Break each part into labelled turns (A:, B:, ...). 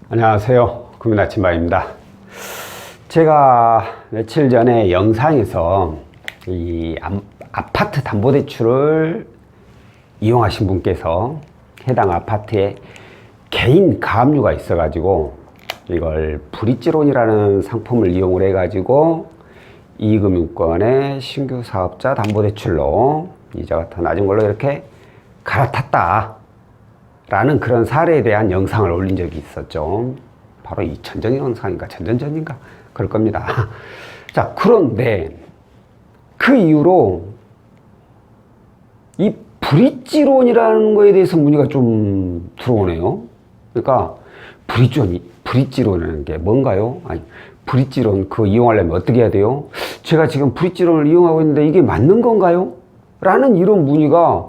A: 안녕하세요. 구민아침반입니다. 제가 며칠 전에 영상에서 이 아파트 담보대출을 이용하신 분께서 해당 아파트에 개인 가압류가 있어가지고 이걸 브릿지론이라는 상품을 이용을 해가지고 이금융권의 신규 사업자 담보대출로 이자가 더 낮은 걸로 이렇게 갈아탔다 라는 그런 사례에 대한 영상을 올린 적이 있었죠. 바로 이 전전 영상인가 전전전인가 그럴 겁니다. 자, 그런데 그 이후로 이 브릿지론이라는 거에 대해서 문의가 좀 들어오네요. 그러니까 브릿지론이라는 게 뭔가요? 아니, 브릿지론 그거 이용하려면 어떻게 해야 돼요? 제가 지금 브릿지론을 이용하고 있는데 이게 맞는 건가요? 라는 이런 문의가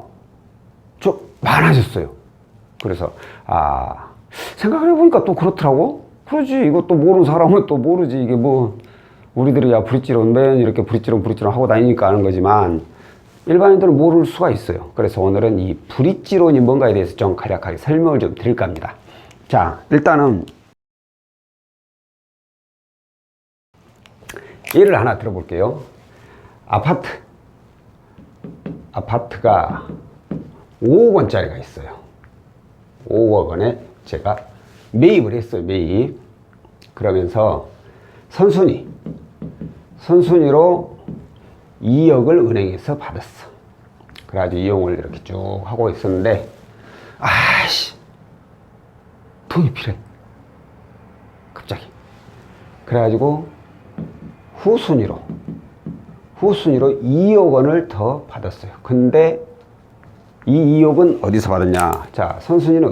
A: 좀 많아졌어요. 그래서 생각을 해보니까 또 그렇더라고. 그러지, 이거 또 모르는 사람은 또 모르지. 이게 뭐 우리들이 브릿지론 매년 이렇게 브릿지론 하고 다니니까 아는 거지만 일반인들은 모를 수가 있어요. 그래서 오늘은 이 브릿지론이 뭔가에 대해서 좀 간략하게 설명을 좀 드릴까 합니다. 자, 일단은 예를 하나 들어볼게요. 아파트가 5억 원짜리가 있어요. 5억 원에 제가 매입을 했어요. 매입. 그러면서 선순위로 2억을 은행에서 받았어. 그래가지고 이용을 이렇게 쭉 하고 있었는데 돈이 필요해. 갑자기. 그래가지고 후순위로 2억 원을 더 받았어요. 근데 이 2억은 어디서 받았냐? 자, 선순위는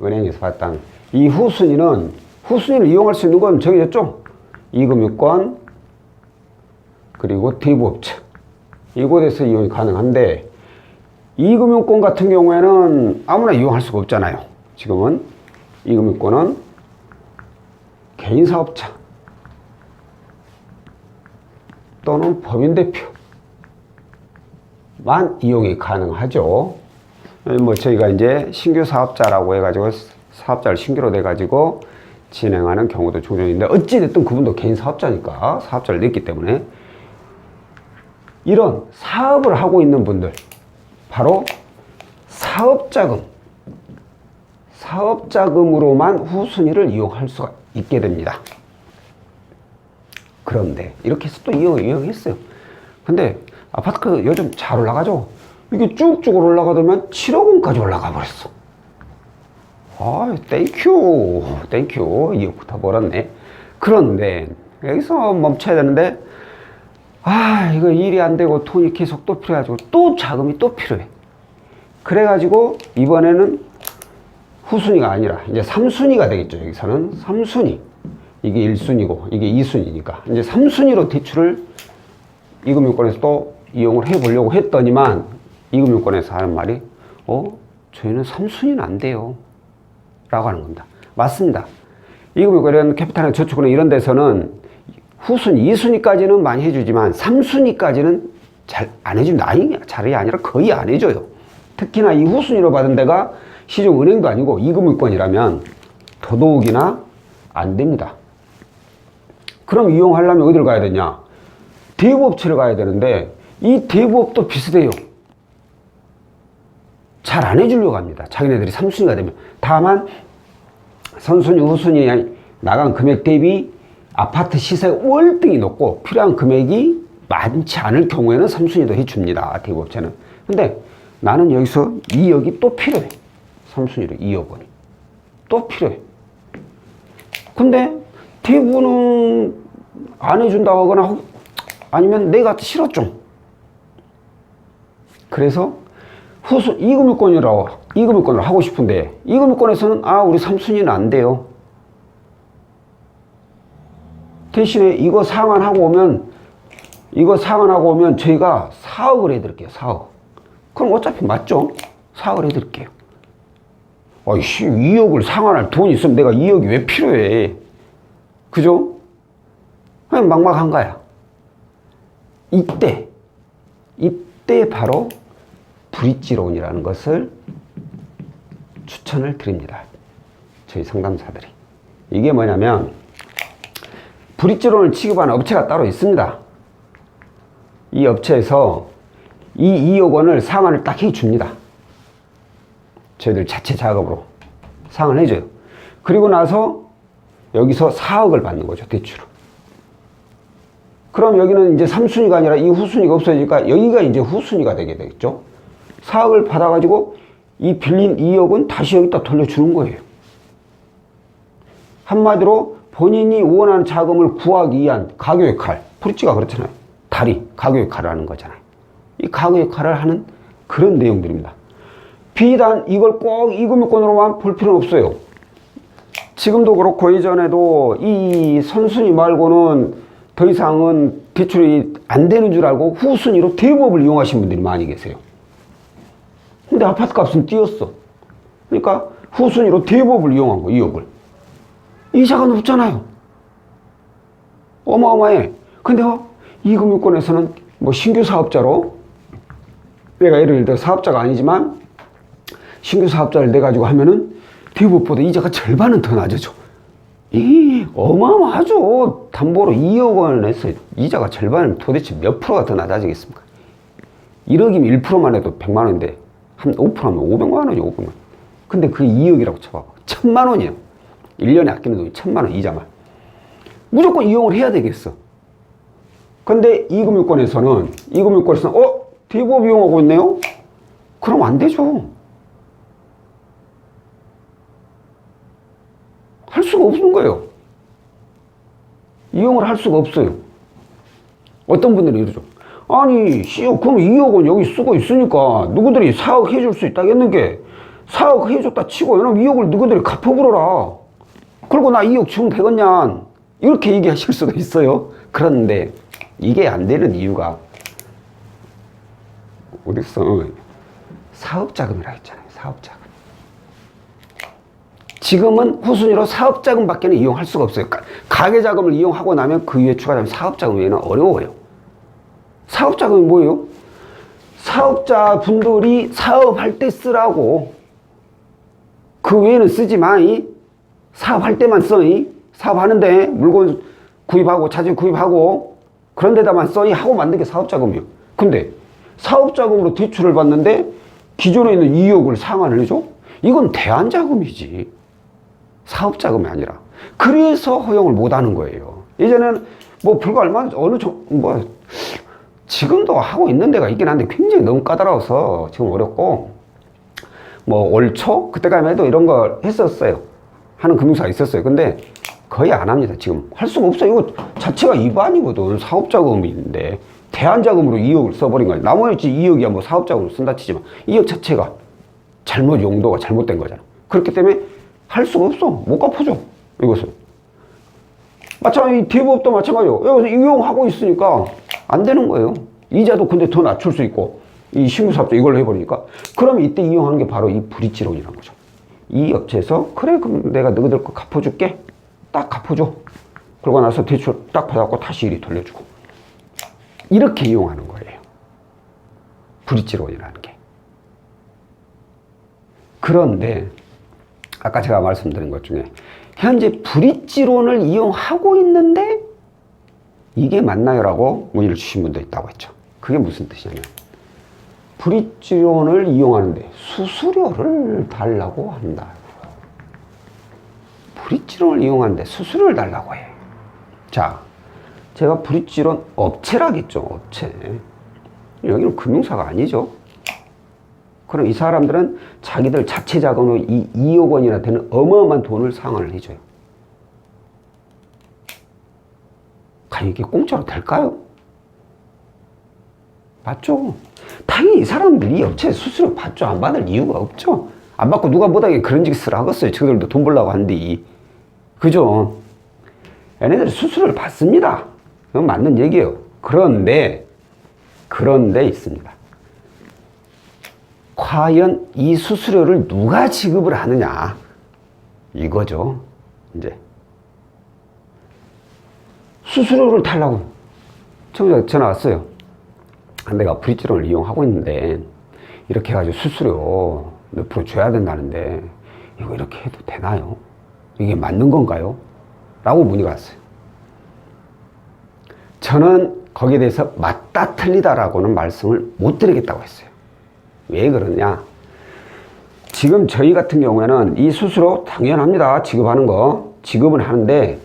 A: 은행에서 받았다는. 이 후순위를 이용할 수 있는 건 정해졌죠? 이금융권, 그리고 대부업체. 이곳에서 이용이 가능한데, 이금융권 같은 경우에는 아무나 이용할 수가 없잖아요. 지금은 이금융권은 개인사업자 또는 법인대표만 이용이 가능하죠. 뭐 저희가 이제 신규 사업자라고 해가지고 사업자를 신규로 내가지고 진행하는 경우도 종종 있는데, 어찌됐든 그분도 개인 사업자니까 사업자를 냈기 때문에 이런 사업을 하고 있는 분들, 바로 사업자금으로만 후순위를 이용할 수가 있게 됩니다. 그런데 이렇게 해서 또 이용했어요. 근데 아파트가 요즘 잘 올라가죠? 이게 쭉쭉 올라가더면 7억 원까지 올라가 버렸어. 땡큐. 2억 다 벌었네. 그런데 여기서 멈춰야 되는데, 이거 일이 안 되고 돈이 계속 또 필요해가지고 또 자금이 또 필요해. 그래가지고 이번에는 후순위가 아니라 이제 3순위가 되겠죠. 여기서는 3순위. 이게 1순위고 이게 2순위니까 이제 3순위로 대출을 이금융권에서 또 이용을 해보려고 했더니만, 이금융권에서 하는 말이 저희는 3순위는 안 돼요 라고 하는 겁니다. 맞습니다. 이금융권, 캐피탈이나 저축은행 이런 데서는 후순위, 2순위까지는 많이 해주지만 3순위까지는 잘 안 해준다. 잘이 아니라 거의 안 해줘요. 특히나 이 후순위로 받은 데가 시중은행도 아니고 이금융권이라면 더더욱이나 안 됩니다. 그럼 이용하려면 어디를 가야 되냐? 대부업체를 가야 되는데, 이 대부업도 비슷해요. 잘 안 해주려고 합니다. 자기네들이 3순위가 되면. 다만 선순위, 후순위 나간 금액 대비 아파트 시세 월등히 높고 필요한 금액이 많지 않을 경우에는 3순위도 해줍니다. 대부업체는. 근데 나는 여기서 2억이 또 필요해. 3순위로 2억 원이 또 필요해. 근데 대부분은 안 해준다고 하거나 아니면 내가 싫어 좀. 그래서 이금융권으로 하고 싶은데, 이금융권에서는 우리 3순위는 안 돼요. 대신에 이거 상환하고 오면 저희가 4억을 해드릴게요. 4억. 그럼 어차피 맞죠? 4억을 해드릴게요. 2억을 상환할 돈이 있으면 내가 2억이 왜 필요해? 그죠? 그냥 막막한 거야. 이때 바로 브릿지론이라는 것을 추천을 드립니다. 저희 상담사들이. 이게 뭐냐면 브릿지론을 취급하는 업체가 따로 있습니다. 이 업체에서 이 2억 원을 상환을 딱 해줍니다. 저희들 자체 작업으로 상환을 해줘요. 그리고 나서 여기서 4억을 받는 거죠, 대출을. 그럼 여기는 이제 3순위가 아니라 이 후순위가 없어지니까 여기가 이제 후순위가 되게 되겠죠. 4억을 받아가지고 이 빌린 2억은 다시 여기다 돌려주는 거예요. 한마디로 본인이 원하는 자금을 구하기 위한 가교 역할, 브릿지가 그렇잖아요. 다리, 가교 역할을 하는 거잖아요. 이 가교 역할을 하는 그런 내용들입니다. 비단 이걸 꼭 이 금융권으로만 볼 필요는 없어요. 지금도 그렇고 예전에도 이 선순위 말고는 더 이상은 대출이 안 되는 줄 알고 후순위로 대부업을 이용하신 분들이 많이 계세요. 근데 아파트 값은 뛰었어. 그러니까 후순위로 대부업을 이용한 거, 2억을. 이자가 높잖아요. 어마어마해. 근데 이 금융권에서는 뭐 신규 사업자로, 내가 예를 들어 사업자가 아니지만 신규 사업자를 내가지고 하면은 대부업보다 이자가 절반은 더 낮아져. 어마어마하죠. 담보로 2억 원에서 이자가 절반이면 도대체 몇 프로가 더 낮아지겠습니까? 1억이면 1%만 해도 100만 원인데 한 5%하면 500만 원이죠, 500만 원. 근데 그게 2억이라고 쳐봐봐. 1000만 원이에요. 1년에 아끼는 돈이 1000만 원 이자만. 무조건 이용을 해야 되겠어. 근데 이 금융권에서는 대부업 이용하고 있네요? 그럼 안 되죠. 할 수가 없는 거예요. 이용을 할 수가 없어요. 어떤 분들이 이러죠. 아니, 그럼 2억 원 여기 쓰고 있으니까 누구들이 4억 해줄 수 있다겠는게 4억 해줬다 치고 그럼 2억을 누구들이 갚아버려라. 그리고 나 2억 주면 되겠냐. 이렇게 얘기하실 수도 있어요. 그런데 이게 안 되는 이유가 어딨어? 사업자금이라 했잖아요. 사업자금. 지금은 후순위로 사업자금밖에 이용할 수가 없어요. 가계자금을 이용하고 나면 그 위에 추가되면 사업자금 외에는 어려워요. 사업자금이 뭐예요? 사업자분들이 사업할 때 쓰라고. 그 외에는 쓰지 마. 사업할 때만 써. 사업하는데 물건 구입하고 자재 구입하고 그런 데다만 써. 하고 만든 게 사업자금이에요. 근데 사업자금으로 대출을 받는데 기존에 있는 2억을 상환을 해줘? 이건 대안자금이지. 사업자금이 아니라. 그래서 허용을 못 하는 거예요. 예전에는 뭐 불과 얼마, 지금도 하고 있는 데가 있긴 한데 굉장히 너무 까다로워서 지금 어렵고, 뭐 올 초? 그때까지만 해도 이런 거 했었어요. 하는 금융사가 있었어요. 근데 거의 안 합니다. 지금 할 수가 없어요. 이거 자체가 위반이거든. 사업자금인데 대안자금으로 2억을 써버린 거예요. 나머지 2억이야 뭐 사업자금으로 쓴다 치지만 2억 자체가 잘못 용도가 잘못된 거잖아. 그렇기 때문에 할 수가 없어. 못 갚아줘. 이것을. 마찬가지 대부업도 마찬가지요. 여기서 이용하고 있으니까 안 되는 거예요. 이자도 근데 더 낮출 수 있고 이 신규 사업자 이걸로 해버리니까. 그럼 이때 이용하는 게 바로 이 브릿지론이라는 거죠. 이 업체에서 그래 그럼 내가 너희들 거 갚아줄게. 딱 갚아줘. 그러고 나서 대출 딱 받아갖고 다시 이리 돌려주고. 이렇게 이용하는 거예요. 브릿지론이라는 게. 그런데 아까 제가 말씀드린 것 중에 현재 브릿지론을 이용하고 있는데 이게 맞나요? 라고 문의를 주신 분도 있다고 했죠. 그게 무슨 뜻이냐면 브릿지론을 이용하는데 수수료를 달라고 한다. 브릿지론을 이용하는데 수수료를 달라고 해. 자, 제가 브릿지론 업체라겠죠. 업체. 여기는 금융사가 아니죠. 그럼 이 사람들은 자기들 자체 자금으로 이 2억 원이나 되는 어마어마한 돈을 상환을 해줘요. 과연 이게 공짜로 될까요? 맞죠? 당연히 이 사람들이 이 업체 수수료 받죠. 안 받을 이유가 없죠. 안 받고 누가 못하게 그런 짓을 하겠어요. 저들도 돈 벌려고 하는데. 그죠? 얘네들이 수수료를 받습니다. 그건 맞는 얘기예요. 그런데 있습니다. 과연 이 수수료를 누가 지급을 하느냐 이거죠. 이제 수수료를 달라고 전화 왔어요. 내가 브릿지론을 이용하고 있는데 이렇게 해가지고 수수료 몇 프로 줘야 된다는데 이거 이렇게 해도 되나요? 이게 맞는 건가요? 라고 문의가 왔어요. 저는 거기에 대해서 맞다 틀리다라고는 말씀을 못 드리겠다고 했어요. 왜 그러냐? 지금 저희 같은 경우에는 이 수수료 당연합니다. 지급하는 거. 지급은 하는데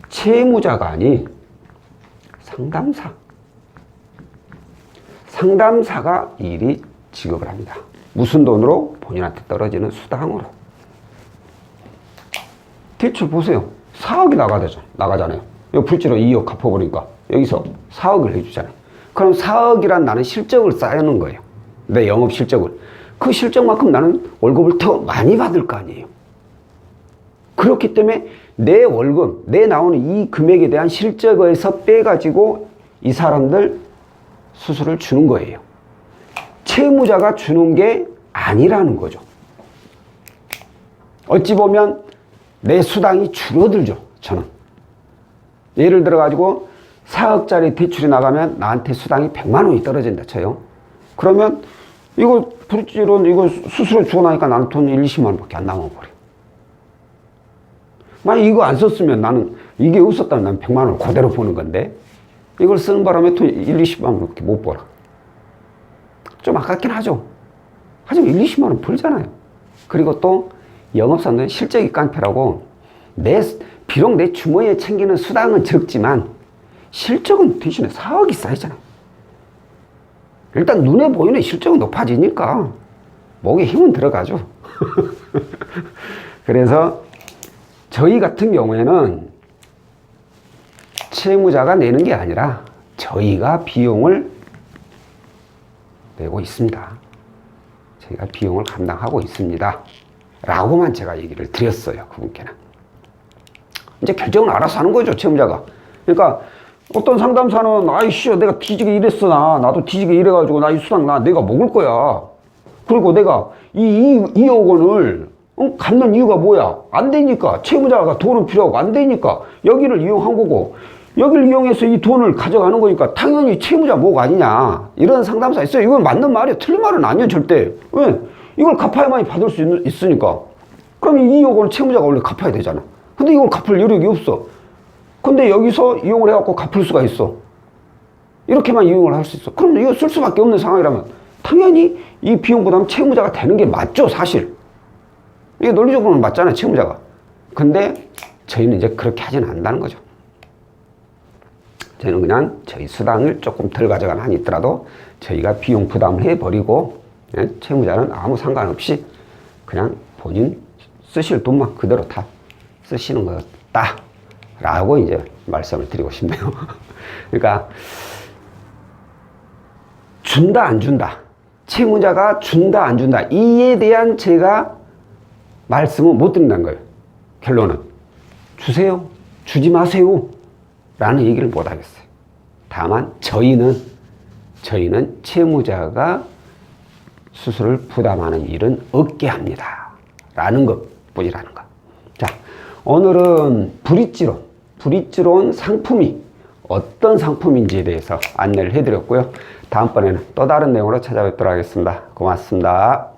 A: 채무자가 아닌 상담사가 일이 지급을 합니다. 무슨 돈으로? 본인한테 떨어지는 수당으로. 대출 보세요. 4억이 나가잖아요. 여기 불지로 2억 갚아버리니까 여기서 4억을 해주잖아요. 그럼 4억이란 나는 실적을 쌓여놓은 거예요. 내 영업 실적을. 그 실적만큼 나는 월급을 더 많이 받을 거 아니에요. 그렇기 때문에 내 월급, 내 나오는 이 금액에 대한 실적에서 빼가지고 이 사람들 수수료를 주는 거예요. 채무자가 주는 게 아니라는 거죠. 어찌 보면 내 수당이 줄어들죠, 저는. 예를 들어가지고 4억짜리 대출이 나가면 나한테 수당이 100만 원이 떨어진다 쳐요. 그러면 이거 불지론 이거 수수료 주고 나니까 나는 돈 1, 20만 원밖에 안 남아버려. 만약 이거 안 썼으면 나는 이게 없었다면 난 100만 원을 그대로 버는 건데 이걸 쓰는 바람에 돈 1, 20만 원밖에 못 벌어. 좀 아깝긴 하죠. 하지만 1, 20만 원 벌잖아요. 그리고 또 영업사는 실적이 깡패라고 비록 내 주머니에 챙기는 수당은 적지만 실적은 대신에 4억이 쌓이잖아요. 일단 눈에 보이는 실적은 높아지니까 목에 힘은 들어가죠. 그래서 저희 같은 경우에는 채무자가 내는 게 아니라 저희가 비용을 내고 있습니다. 저희가 비용을 감당하고 있습니다. 라고만 제가 얘기를 드렸어요. 그분께는. 이제 결정을 알아서 하는 거죠. 채무자가. 그러니까 어떤 상담사는 아이씨 내가 뒤지게 일했어. 나도 뒤지게 일해가지고 나 이 수당 내가 먹을 거야. 그리고 내가 이 2억 원을 갚는 이유가 뭐야? 안 되니까. 채무자가 돈은 필요하고 안 되니까 여기를 이용한 거고 여기를 이용해서 이 돈을 가져가는 거니까 당연히 채무자 목 아니냐. 이런 상담사 있어요. 이건 맞는 말이에요. 틀린 말은 아니에요. 절대. 왜? 이걸 갚아야만이 받을 수 있으니까. 그럼 이 2억 원을 채무자가 원래 갚아야 되잖아. 근데 이걸 갚을 여력이 없어. 근데 여기서 이용을 해갖고 갚을 수가 있어. 이렇게만 이용을 할 수 있어. 그럼 이거 쓸 수밖에 없는 상황이라면 당연히 이 비용 부담 채무자가 되는 게 맞죠, 사실. 이게 논리적으로는 맞잖아요, 채무자가. 근데 저희는 이제 그렇게 하지는 않는다는 거죠. 저희는 그냥 저희 수당을 조금 덜 가져가는 한이 있더라도 저희가 비용 부담을 해버리고 채무자는 아무 상관없이 그냥 본인 쓰실 돈만 그대로 다 쓰시는 거다. 라고 이제 말씀을 드리고 싶네요. 그러니까 준다 안 준다. 채무자가 준다 안 준다. 이에 대한 제가 말씀을 못 드린다는 거예요. 결론은 주세요. 주지 마세요. 라는 얘기를 못 하겠어요. 다만 저희는 채무자가 수수료를 부담하는 일은 없게 합니다. 라는 것 뿐이라는 거. 자, 오늘은 브릿지론 상품이 어떤 상품인지에 대해서 안내를 해드렸고요. 다음번에는 또 다른 내용으로 찾아뵙도록 하겠습니다. 고맙습니다.